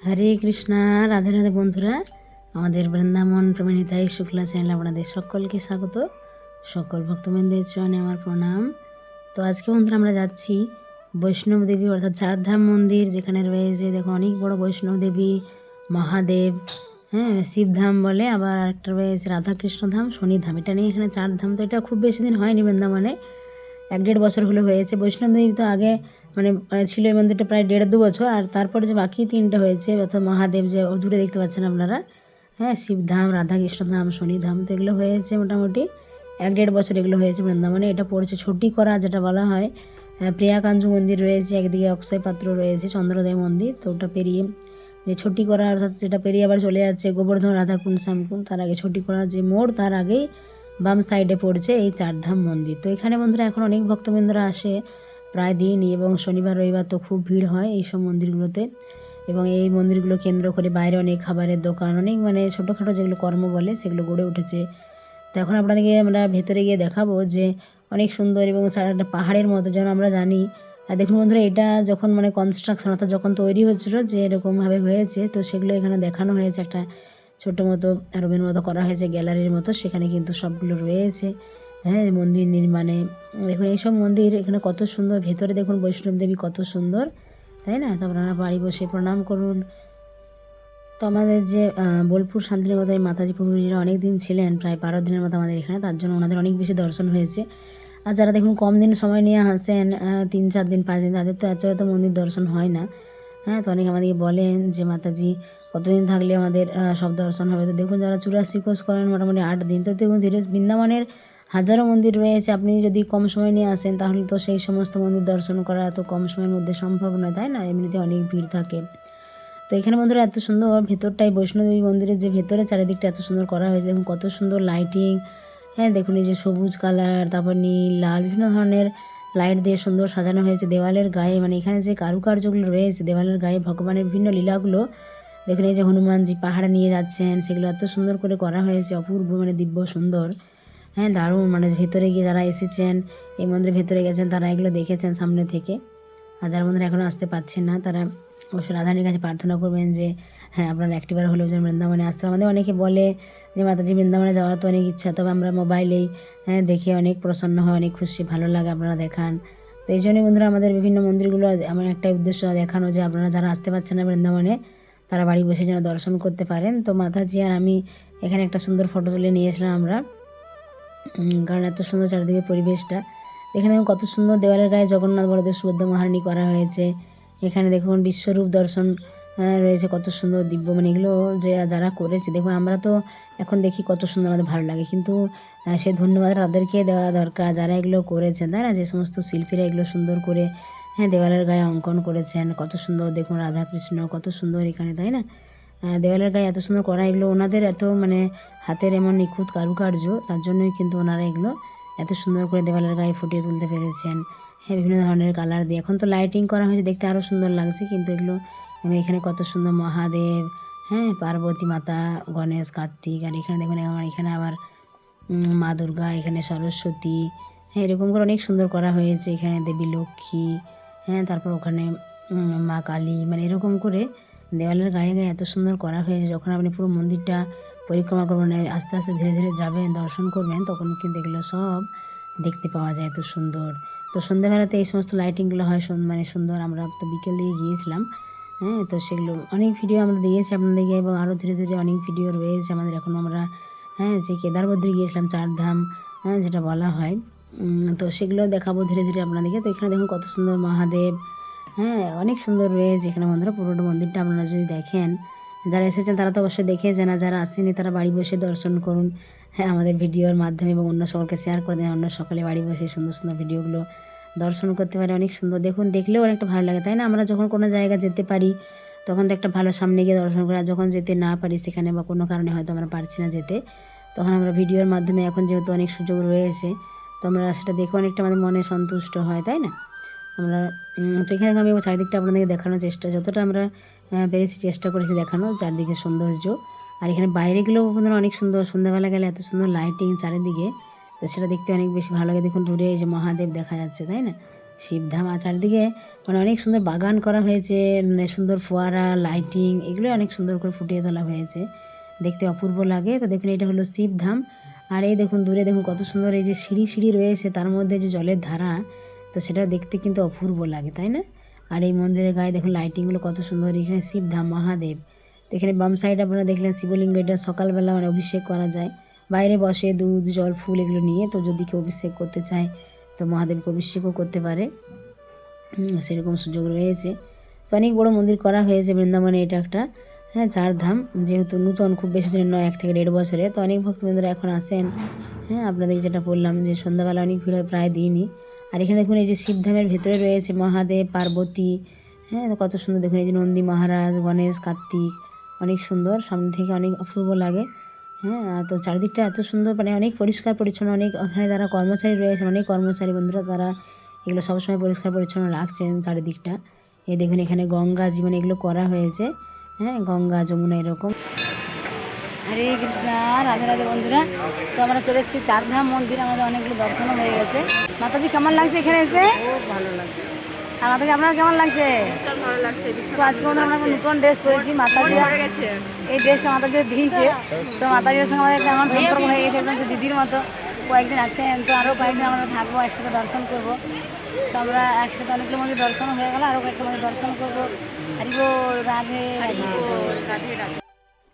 হরে কৃষ্ণা। রাধে রাধে বন্ধুরা, আমাদের বৃন্দাবন প্রেমিতাই শুক্লা চ্যানেলে আপনাদের সকলকে স্বাগত। সকল ভক্তবৃন্দের চরণে আমার প্রণাম। তো আজকে বন্ধুরা আমরা যাচ্ছি বৈষ্ণব দেবী অর্থাৎ চারধাম মন্দির, যেখানে রয়েছে দেখো অনেক বড় বৈষ্ণব দেবী, মহাদেব, শিবধাম বলে, আবার আরেকটা রয়েছে রাধাকৃষ্ণ ধাম, শনিধাম। এটা নিয়ে এখানে চার ধাম। তো এটা খুব বেশি দিন হয়নি বৃন্দাবনে, 1-1.5 বছর হলে হয়েছে। বৈষ্ণব দেবী তো আগে ছিল এই মন্দিরটা প্রায় 1.5-2 বছর, আর তারপরে যে বাকি 3টে হয়েছে, অর্থাৎ মহাদেব যে দূরে দেখতে পাচ্ছেন আপনারা, শিবধাম, রাধাকৃষ্ণ ধাম, শনিধাম, তো এগুলো হয়েছে মোটামুটি 1-1.5 বছর এগুলো হয়েছে বৃন্দাবনে। এটা পড়ছে ছটি করা, যেটা বলা হয়। প্রিয়াকাঞ্জু মন্দির রয়েছে একদিকে, অক্ষয় পাত্র রয়েছে, চন্দ্রোদয় মন্দির। তো ওটা পেরিয়ে যে ছটি করা, অর্থাৎ যেটা পেরিয়ে আবার চলে যাচ্ছে গোবর্ধন, রাধাকুণ্ড, শ্যামকুণ্ড, তার আগে ছটি করা যে মোড়, তার আগেই বাম সাইডে পড়ছে এই চারধাম মন্দির। তো এখানে বন্ধুরা এখন অনেক ভক্তবৃন্দরা আসে প্রায় দিনই, এবং শনিবার রবিবার তো খুব ভিড় হয় এইসব মন্দিরগুলোতে। এবং এই মন্দিরগুলো কেন্দ্র করে বাইরে অনেক খাবারের দোকান, অনেক ছোটোখাটো যেগুলো কর্ম বলে সেগুলো গড়ে উঠেছে। তো এখন আপনাদেরকে আমরা ভেতরে গিয়ে দেখাবো যে অনেক সুন্দর, এবং একটা পাহাড়ের মতো যেন আমরা জানি। আর দেখুন বন্ধুরা, এটা যখন কনস্ট্রাকশন, অর্থাৎ যখন তৈরি হচ্ছিল, যে এরকমভাবে হয়েছে, তো সেগুলো এখানে দেখানো হয়েছে। একটা ছোটো মতো রুমের মতো করা হয়েছে, গ্যালারির মতো, সেখানে কিন্তু সবগুলো রয়েছে। মন্দির নির্মাণে দেখুন এইসব মন্দির এখানে কত সুন্দর। ভেতরে দেখুন বৈষ্ণব দেবী কত সুন্দর, তাই না? তো আপনারা বাড়ি বসে প্রণাম করুন। তো আমাদের যে বোলপুর শান্তিনিকেতনের মাতাজি প্রভুজিরা অনেক দিন ছিলেন, প্রায় 12 দিনের মতো আমাদের এখানে, তার জন্য ওনাদের অনেক বেশি দর্শন হয়েছে। আর যারা দেখুন কম দিন সময় নিয়ে আসেন, 3-4 দিন 5 দিন, তাদের তো এত মন্দির দর্শন হয় না। তো অনেকে আমাদেরকে বলেন যে মাতাজি কতদিন থাকলে আমাদের সব দর্শন হবে। তো দেখুন যারা 84 কোর্স করেন মোটামুটি 8 দিন। তো দেখুন ধীরে বৃন্দাবনের হাজারো মন্দির রয়েছে, আপনি যদি কম সময় নিয়ে আসেন তাহলে তো সেই সমস্ত মন্দির দর্শন করা এত কম সময়ের মধ্যে সম্ভব নয়, তাই না? এমনিতে অনেক ভিড় থাকে। তো এখানে বন্ধুরা এত সুন্দর ভেতরটাই, বৈষ্ণোদেবী মন্দিরের যে ভেতরে চারিদিকটা এত সুন্দর করা হয়েছে, দেখুন কত সুন্দর লাইটিং। দেখুন এই যে সবুজ কালার, তারপর নীল, লাল, বিভিন্ন ধরনের লাইট দিয়ে সুন্দর সাজানো হয়েছে। দেওয়ালের গায়ে এখানে যে কারুকার্যগুলো রয়েছে, দেওয়ালের গায়ে ভগবানের বিভিন্ন লীলাগুলো দেখুন। এই যে হনুমানজি পাহাড়ে নিয়ে যাচ্ছেন, সেগুলো এত সুন্দর করে করা হয়েছে, অপূর্ব, দিব্য সুন্দর। দারুণ। ভেতরে গিয়ে যারা এসেছেন, এই মন্দিরের ভেতরে গেছেন, তারা এগুলো দেখেছেন সামনে থেকে। আর যারা মন্দিরে এখনও আসতে পারছেন না, তারা অবশ্যই রাধারানীর কাছে প্রার্থনা করবেন যে আপনারা একটিবার হলেও যেন বৃন্দাবনে আসতে। আমাদের অনেকে বলে যে মাতাজি বৃন্দাবনে যাওয়ার তো অনেক ইচ্ছা, তবে আমরা মোবাইলেই দেখে অনেক প্রসন্ন হয়, অনেক খুশি, ভালো লাগে, আপনারা দেখান। তো এই জন্যই বন্ধুরা আমাদের বিভিন্ন মন্দিরগুলো আমার একটাই উদ্দেশ্য, দেখানো যে আপনারা যারা আসতে পারছেন না বৃন্দাবনে, তারা বাড়ি বসে যেন দর্শন করতে পারেন। তো মাতাজি আর আমি এখানে একটা সুন্দর ফটো তুলে নিয়েছিলাম আমরা, কারণ এত সুন্দর চারিদিকে পরিবেশটা। এখানে দেখুন কত সুন্দর দেওয়ালের গায়ে জগন্নাথ বলদেব সুভদ্রা মহারানী করা হয়েছে। এখানে দেখুন বিশ্বরূপ দর্শন রয়েছে, কত সুন্দর দিব্য। এগুলো যে যারা করেছে, দেখুন আমরা তো এখন দেখি কত সুন্দর, আমাদের ভালো লাগে, কিন্তু সে ধন্যবাদ তাদেরকে দেওয়া দরকার যারা এগুলো করেছেন, তাই না? যে সমস্ত শিল্পীরা এগুলো সুন্দর করে দেওয়ালের গায়ে অঙ্কন করেছেন, কত সুন্দর। দেখুন রাধাকৃষ্ণ কত সুন্দর এখানে, তাই না? দেওয়ালের গায়ে এত সুন্দর করা, এগুলো ওনাদের এত হাতের এমন নিখুঁত কারুকার্য, তার জন্যই কিন্তু ওনারা এগুলো এত সুন্দর করে দেওয়ালের গায়ে ফুটিয়ে তুলতে পেরেছেন। বিভিন্ন ধরনের কালার দিয়ে, এখন তো লাইটিং করা হয়েছে, দেখতে আরও সুন্দর লাগছে। কিন্তু এগুলো এখানে কত সুন্দর মহাদেব, পার্বতী মাতা, গণেশ, কার্তিক, আর এখানে দেখুন আমার এখানে আবার মা দুর্গা, এখানে সরস্বতী, এরকম করে অনেক সুন্দর করা হয়েছে। এখানে দেবী লক্ষ্মী, তারপর ওখানে মা কালী, এরকম করে দেওয়ালের গায়ে গায়ে এত সুন্দর করা হয়েছে। যখন আপনি পুরো মন্দিরটা পরিক্রমা করবেন, আস্তে আস্তে ধীরে ধীরে যাবেন, দর্শন করবেন, তখন কিন্তু এগুলো সব দেখতে পাওয়া যায়, এত সুন্দর। তো সন্ধ্যাবেলাতে এই সমস্ত লাইটিংগুলো হয় সুন্দর। আমরা তো বিকেল দিয়ে গিয়েছিলাম, তো সেগুলো অনেক ভিডিও আমরা দিয়েছি আপনাদেরকে, এবং আরও ধীরে ধীরে অনেক ভিডিও রয়েছে আমাদের। এখন আমরা যে কেদারবদ্রী গিয়েছিলাম, চারধাম যেটা বলা হয়, তো সেগুলো দেখাবো ধীরে ধীরে আপনাদেরকে। তো এখানে দেখুন কত সুন্দর মহাদেব, অনেক সুন্দর রয়েছে এখানে বন্ধুরা। পুরোটা মন্দিরটা আপনারা যদি দেখেন, যারা এসেছেন তারা তো অবশ্যই দেখেছেন, আর যারা আসেনি তারা বাড়ি বসে দর্শন করুন, আমাদের ভিডিওর মাধ্যমে, এবং অন্য সকলকে শেয়ার করে দেন, অন্য সকলে বাড়ি বসে সুন্দর সুন্দর ভিডিওগুলো দর্শন করতে পারে। অনেক সুন্দর, দেখুন দেখলেও অনেকটা ভালো লাগে, তাই না? আমরা যখন কোনো জায়গা যেতে পারি তখন তো একটা ভালো সামনে গিয়ে দর্শন করা, যখন যেতে না পারি সেখানে, বা কোনো কারণে হয়তো আমরা পারছি না যেতে, তখন আমরা ভিডিওর মাধ্যমে, এখন যেহেতু অনেক সুযোগ রয়েছে, তো আমরা সেটা দেখে অনেকটা আমাদের মনে সন্তুষ্ট হয়, তাই না? আমরা তো এখানে আমি চারিদিকটা আপনাদেরকে দেখানোর চেষ্টা, যতটা আমরা পেরেছি চেষ্টা করেছি দেখানোর চারদিকে সৌন্দর্য। আর এখানে বাইরেগুলো আপনারা অনেক সুন্দর, সন্ধ্যাবেলা গেলে এত সুন্দর লাইটিং চারিদিকে, তো সেটা দেখতে অনেক বেশি ভালো লাগে। দেখুন দূরে এই যে মহাদেব দেখা যাচ্ছে, তাই না? শিবধাম। আর চারিদিকে মানে অনেক সুন্দর বাগান করা হয়েছে, মানে সুন্দর ফোয়ারা, লাইটিং, এগুলো অনেক সুন্দর করে ফুটিয়ে তোলা হয়েছে, দেখতে অপূর্ব লাগে। তো দেখুন এটা হলো শিবধাম। আর এই দেখুন দূরে দেখুন কত সুন্দর এই যে সিঁড়ি সিঁড়ি রয়েছে, তার মধ্যে যে জলের ধারা, তো সেটাও দেখতে কিন্তু অপূর্ব লাগে, তাই না? আর এই মন্দিরের গায়ে দেখুন লাইটিংগুলো কত সুন্দর। এখানে শিবধাম মহাদেব। তো এখানে বাম সাইড আপনারা দেখলেন শিবলিঙ্গ, এটা সকালবেলা মানে অভিষেক করা যায়, বাইরে বসে দুধ জল ফুল এগুলো নিয়ে। তো যদি কেউ অভিষেক করতে চায় তো মহাদেবকে অভিষেকও করতে পারে, সেরকম সুযোগ রয়েছে। তো অনেক বড় মন্দির করা হয়েছে বৃন্দাবনে, এটা একটা চারধাম, যেহেতু নূতন, খুব বেশি দিনের নয়, 1 থেকে 1.5 বছরে। তো অনেক ভক্তবৃন্দরা এখন আসেন। আপনাদের যেটা বললাম যে সন্ধ্যাবেলা অনেক ভিড় হয় প্রায় দিনই। আর এখানে দেখুন এই যে শিবধামের ভেতরে রয়েছে মহাদেব, পার্বতী, তো কত সুন্দর দেখুন এই যে নন্দী মহারাজ, গণেশ, কার্তিক, অনেক সুন্দর, সামনে থেকে অনেক অপূর্ব লাগে। তো চারিদিকটা এত সুন্দর, মানে অনেক পরিষ্কার পরিচ্ছন্ন। অনেক ওখানে যারা কর্মচারী রয়েছেন, অনেক কর্মচারী বন্ধুরা, তারা এগুলো সবসময় পরিষ্কার পরিচ্ছন্ন রাখছেন চারিদিকটা। এই দেখুন এখানে গঙ্গা জীবন এগুলো করা হয়েছে, গঙ্গা যমুনা এরকম। হরে কৃষ্ণা, রাধে রাধে বন্ধুরা। তো আমরা চলে এসেছি চারধাম মন্দির, আমাদের অনেকগুলো দর্শনও হয়ে গেছে। মাতাজি কেমন লাগছে এখানে এসে? খুব ভালো লাগছে। আর মাতাজি আপনার কেমন লাগছে? ভীষণ ভালো লাগছে। তো আজকে আমরা নতুন ড্রেস পরেছি, মাতাজি এই ড্রেসটা মাতাজি দিয়েছে। তো মাতাজির সঙ্গে আমাদের একটা এমন সম্পর্ক হয়ে গেছে, একদম দিদির মতো। কয়েকদিন আছেন, তো আরও কয়েকদিন আমরা থাকবো, একসাথে দর্শন করবো। তো আমরা একসাথে অনেকগুলো মন্দির দর্শন হয়ে গেল, আরও কয়েকটা মন্দির দর্শন করবো। হরি বল, রাধে রাধে।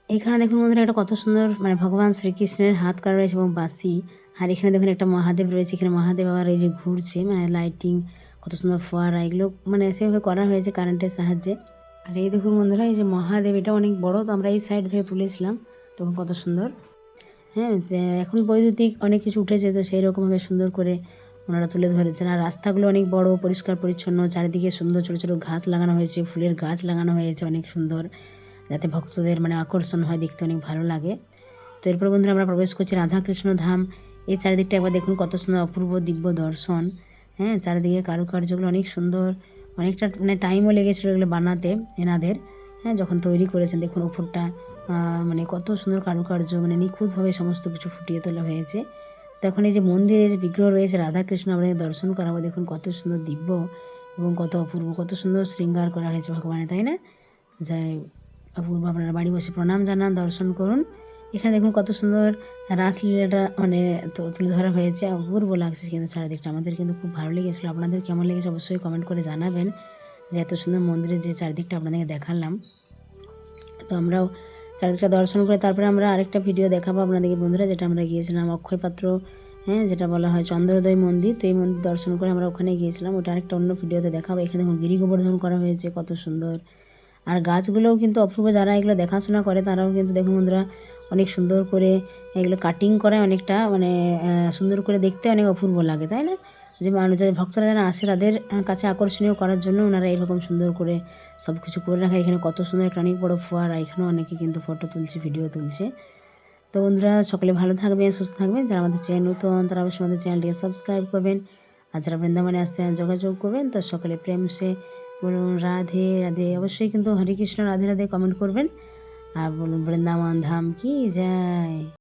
এখানে দেখুন বন্ধুরা এটা কত সুন্দর, মানে ভগবান শ্রীকৃষ্ণের হাত করা রয়েছে এবং বাঁশি। আর এখানে দেখুন একটা মহাদেব রয়েছে, এখানে মহাদেব আবার এই যে ঘুরছে, মানে লাইটিং, কত সুন্দর ফোয়ারা, এগুলো মানে সেভাবে করা হয়েছে কারেন্টের সাহায্যে। আর এই দেখুন বন্ধুরা এই যে মহাদেব, এটা অনেক বড়, তো আমরা এই সাইড থেকে তুলেছিলাম, তখন কত সুন্দর। যে এখন বৈদ্যুতিক অনেক কিছু উঠেছে, তো সেই রকমভাবে সুন্দর করে ওনারা তুলে ধরেছেন। আর রাস্তাগুলো অনেক বড়, পরিষ্কার পরিচ্ছন্ন, চারিদিকে সুন্দর ছোটো ছোটো ঘাস লাগানো হয়েছে, ফুলের গাছ লাগানো হয়েছে অনেক সুন্দর, যাতে ভক্তদের মানে আকর্ষণ হয়, দেখতে অনেক ভালো লাগে। তো এরপর বন্ধুরা আমরা প্রবেশ করছি রাধাকৃষ্ণ ধাম। এই চারিদিকটা একবার দেখুন কত সুন্দর অপূর্ব দিব্য দর্শন। চারিদিকে কারুকার্যগুলো অনেক সুন্দর, অনেকটা মানে টাইমও লেগেছিলো এগুলো বানাতে এনাদের, যখন তৈরি করেছেন। দেখুন উপরটা মানে কত সুন্দর কারুকার্য, মানে নিখুঁতভাবে সমস্ত কিছু ফুটিয়ে তোলা হয়েছে। তখন এই যে মন্দিরে যে বিগ্রহ রয়েছে রাধাকৃষ্ণ, আমাদের দর্শন করাবো, দেখুন কত সুন্দর দিব্য এবং কত অপূর্ব, কত সুন্দর শৃঙ্গার করা হয়েছে ভগবানের, তাই না? যাই অপূর্ব, আপনারা বাড়ি বসে প্রণাম জানান, দর্শন করুন। এখানে দেখুন কত সুন্দর রাসলীলাটা মানে তুলে ধরা হয়েছে, অপূর্ব লাগছে কিন্তু চারিদিকটা। আমাদের কিন্তু খুব ভালো লেগেছিলো। আপনাদের কেমন লেগেছে অবশ্যই কমেন্ট করে জানাবেন, যে এত সুন্দর মন্দিরের যে চারিদিকটা আপনাদেরকে দেখালাম। তো আমরাও চারিদিকটা দর্শন করে তারপরে আমরা আরেকটা ভিডিও দেখাবো আপনাদেরকে বন্ধুরা, যেটা আমরা গিয়েছিলাম অক্ষয় পাত্র, যেটা বলা হয় চন্দ্রোদয় মন্দির। তো এই মন্দির দর্শন করে আমরা ওখানে গিয়েছিলাম, ওটা আরেকটা অন্য ভিডিওতে দেখাবো। এখানে দেখুন গিরি গোবর্ধন করা হয়েছে, কত সুন্দর। আর গাছগুলোও কিন্তু অপূর্ব, যারা এগুলো দেখাশোনা করে তারাও কিন্তু দেখুন বন্ধুরা অনেক সুন্দর করে এগুলো কাটিং করে, অনেকটা মানে সুন্দর করে দেখতে অনেক অপূর্ব লাগে, তাই না? যে মানুষ, যাদের ভক্তরা যারা আসে তাদের কাছে আকর্ষণীয় করার জন্য ওনারা এরকম সুন্দর করে সব কিছু করে রাখে। এখানে কত সুন্দর একটা অনেক বড় ফোয়ারা, এখানেও অনেকে কিন্তু ফটো তুলছে, ভিডিও তুলছে। তো বন্ধুরা সকলে ভালো থাকবেন, সুস্থ থাকবেন। যারা আমাদের চ্যানেল নতুন তারা অবশ্যই আমাদের চ্যানেলটিকে সাবস্ক্রাইব করবেন। আর যারা বৃন্দাবনে আসতে যোগাযোগ করবেন, তো সকলে প্রেম সে বলুন রাধে রাধে। অবশ্যই কিন্তু হরে কৃষ্ণ রাধে রাধে কমেন্ট করবেন, আর বলুন বৃন্দাবন ধাম কি যায়।